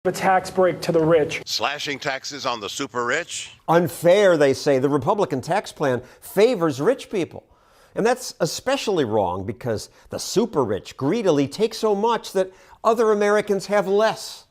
A tax break to the rich. Slashing taxes on the super rich. Unfair, they say. The Republican tax plan favors rich people. And that's especially wrong because the super rich greedily take so much that other Americans have less.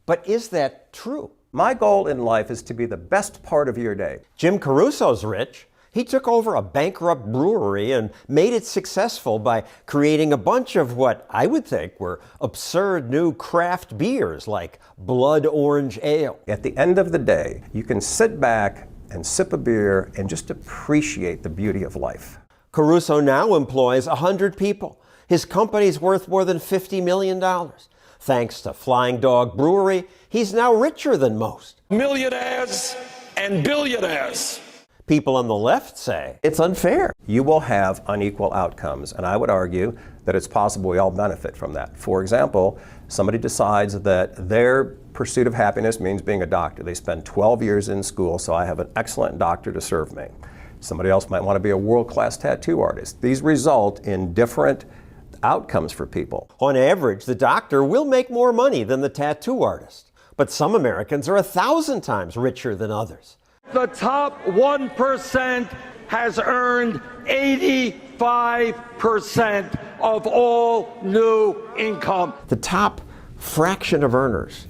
But is that true? My goal in life is to be the best part of your day. Jim Caruso's rich. He took over a bankrupt brewery and made it successful by creating a bunch of what I would think were absurd new craft beers like Blood Orange Ale. At the end of the day, you can sit back and sip a beer and just appreciate the beauty of life. Caruso now employs 100 people. His company's worth more than $50 million. Thanks to Flying Dog Brewery, he's now richer than most. Millionaires and billionaires. People on the left say it's unfair. You will have unequal outcomes, and I would argue that it's possible we all benefit from that. For example, somebody decides that their pursuit of happiness means being a doctor. They spend 12 years in school, so I have an excellent doctor to serve me. Somebody else might want to be a world-class tattoo artist. These result in different outcomes for people. On average, the doctor will make more money than the tattoo artist, but some Americans are 1,000 times richer than others. The top 1% has earned 85% of all new income. The top fraction of earners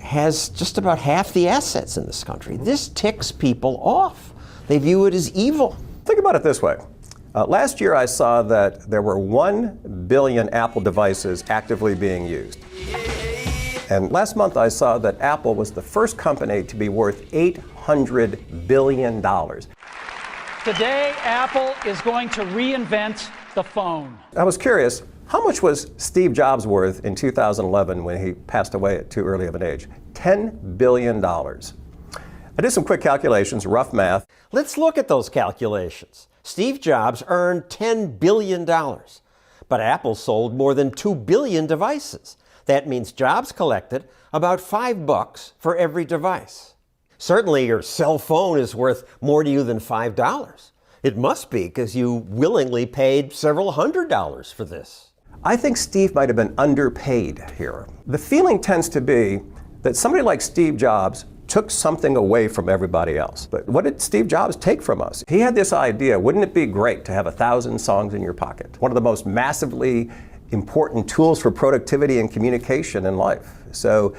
has just about half the assets in this country. This ticks people off. They view it as evil. Think about it this way. Last year I saw that there were 1 billion Apple devices actively being used. And last month I saw that Apple was the first company to be worth $800 billion. Today, Apple is going to reinvent the phone. I was curious, how much was Steve Jobs worth in 2011 when he passed away at too early of an age? $10 billion. I did some quick calculations, rough math. Let's look at those calculations. Steve Jobs earned $10 billion, but Apple sold more than 2 billion devices. That means Jobs collected about $5 for every device. Certainly your cell phone is worth more to you than $5. It must be because you willingly paid several $100s for this. I think Steve might have been underpaid here. The feeling tends to be that somebody like Steve Jobs took something away from everybody else. But what did Steve Jobs take from us? He had this idea, wouldn't it be great to have 1,000 songs in your pocket? One of the most massively important tools for productivity and communication in life. So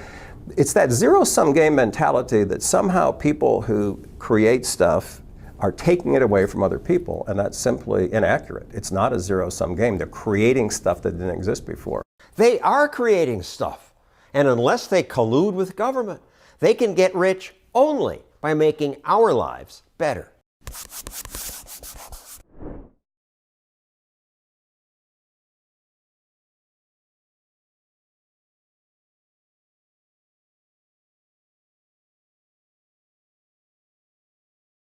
it's that zero-sum game mentality that somehow people who create stuff are taking it away from other people, and that's simply inaccurate. It's not a zero-sum game. They're creating stuff that didn't exist before. They are creating stuff, and unless they collude with government, they can get rich only by making our lives better.